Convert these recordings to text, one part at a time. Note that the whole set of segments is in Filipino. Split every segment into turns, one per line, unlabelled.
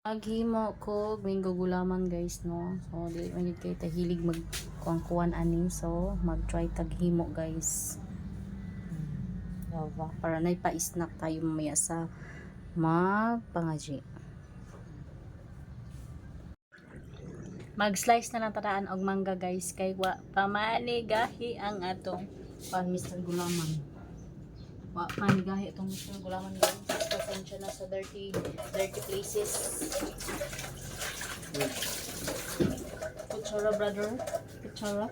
Maghimo ko mango gulaman guys no. So dili man gid kay tahilig mag kuan ani, so mag-try taghimo guys. Lava para nay pa-snack tayo mamaya sa magpangaji. Mag-slice na lang tadaan og mangga guys kay wa pamanigahi ang atong Mr. Gulaman. Wa panigahi itong Mr. Gulaman guys. Pasensya na sa dirty places. Kutsara brother, kutsara.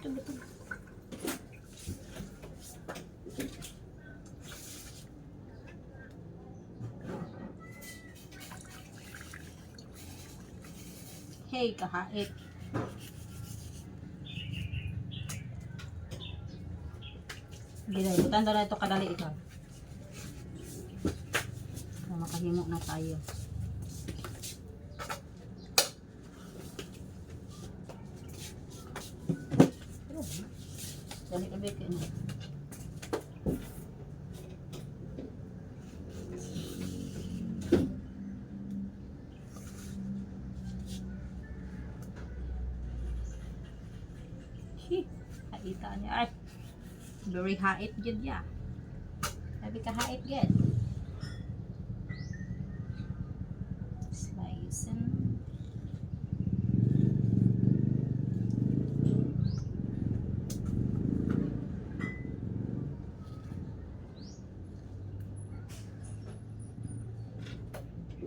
Ito. Hey, kahait. Gila, butan na ito kadali ito. So, makahimo na tayo. Dali ka beke na. Haita niya. Ay, very hait good ya. Sabi ka hait good. Slice and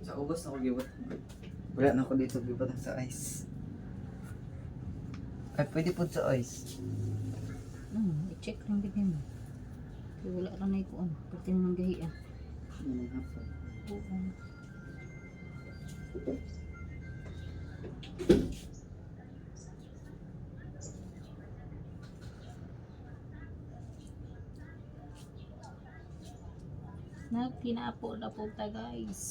sa ubos na ako giwat. Wala na ako dito giwat sa ice. Ay, pwede po sa ice.
i-check lang din mo. Kaya wala ka na ikuan. Pati naman gahi ah.
Ano nga po?
Oo. Nagpinapo na po ta guys.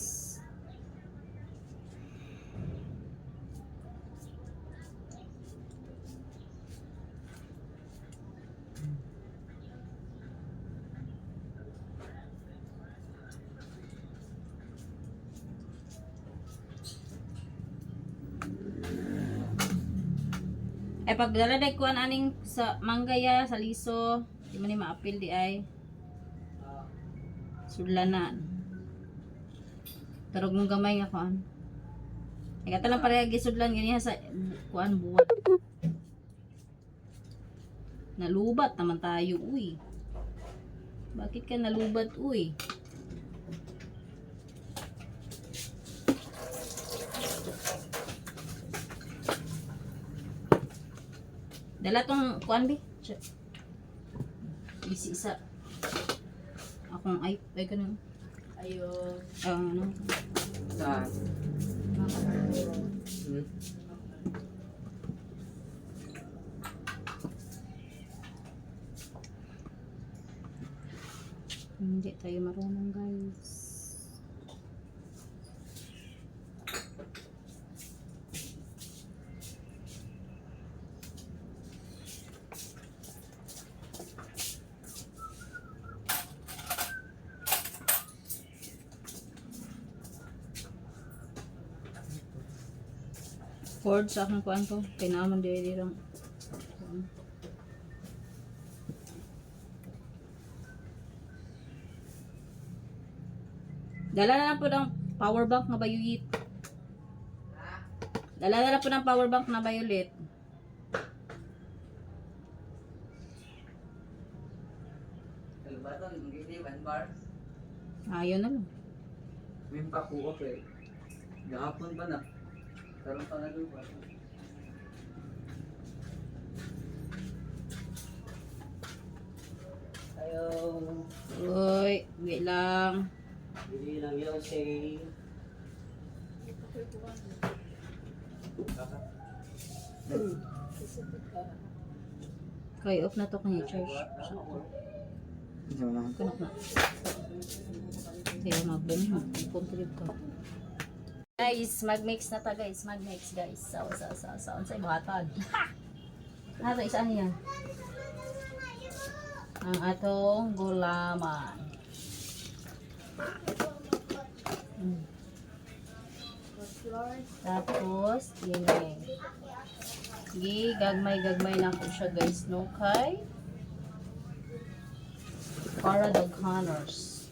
Ay pagdala day kuan aning sa manggaya sa liso, di man ni maapil di ay. Sudlanan. Tarog mong gamay nga kuan. Ay kata lang pareha gisudlan ganiha sa kuan buwan. Nalubat naman tayo uy. Bakit ka nalubat uy? Dala tong kuan bi. Isi isa. Akong ay ganun. Ayun. Ano?
Saan?
Hindi tayo marunong guys. Cord sa akong kuan ko. Kinaman dili lang. Dala na lang po ng power bank na bayulit. Dala na lang po ng power bank na bayulit.
Kalbaton, hindi 1 bar.
Ayun na lang.
May pakuha eh. Gahapon pa na. Karoon pa na lupa. Ayo.
Uy, wait lang.
Hindi lang yun say.
Okay, off na to kanya charge.
Diyan lang.
Kanak na. Kaya magbong mo. Contrib ka. Guys, mag-mix na ta guys. Mag-mix guys. Sa. Unsay buhatan. Ano isa niya? Ang atong gulaman. Tapos, ini. Gagmay-gagmay na ko siya guys, no? Kay para daghaners.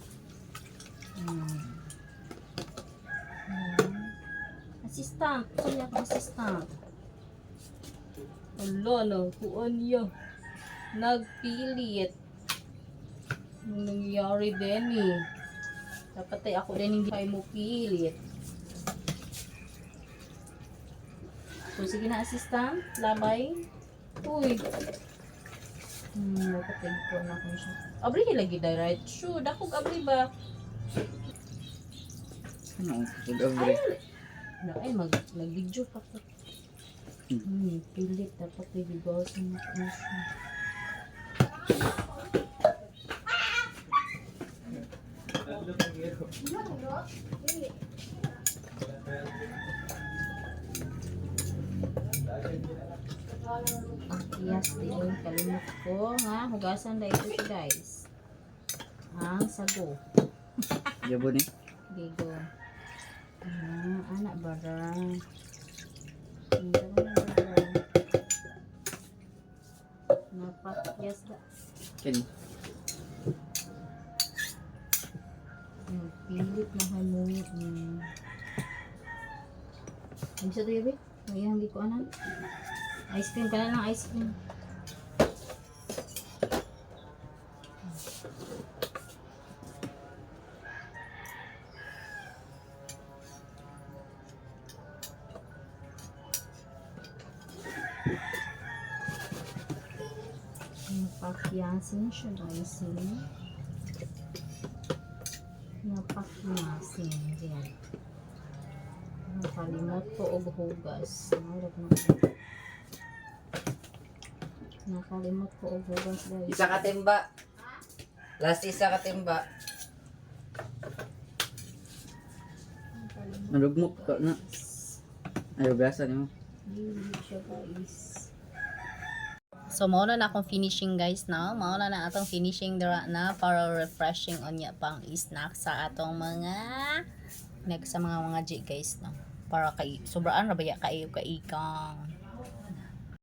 Assistant. Saan niya akong assistant? Wala na. Kuan niya. Nagpilit. Anong nangyari din eh. Dapat ay ako din hindi kayo mo pilit. So, sige na, assistant. Labay. Uy. Napatay ko na kung siya. Abri lagi direct. Sure, dakog abri ba?
Ano? Pag-abre.
Ay, mag-video pa ko. Pilit. Dapat ay bigawasan na kung siya. Yes, din. Kalimut ko. Ha? Hugasan na ito siya, guys. Ang sago.
Jabo ni.
Gigo. Anak barang. Napakyas ka.
Kini.
Pilit na hanung. Ano sa ito yabi? Hindi ko anan. Ice cream ka na lang, ice cream. Napakyasin siya guys. Napakyasin. Yan. Nakalimot ko og hugas. Nakalimot ko og hugas guys.
Isa ka timba. Last isa ka timba. Nalugmok ka na. Ayaw gasa ni mo.
Hindi siya guys. So, mauna na akong finishing guys na. Mauna na atong finishing dira na para refreshing on ya pang snack sa atong mga sa mga G guys no. Para kay sobraan ra baya kayo kaikang.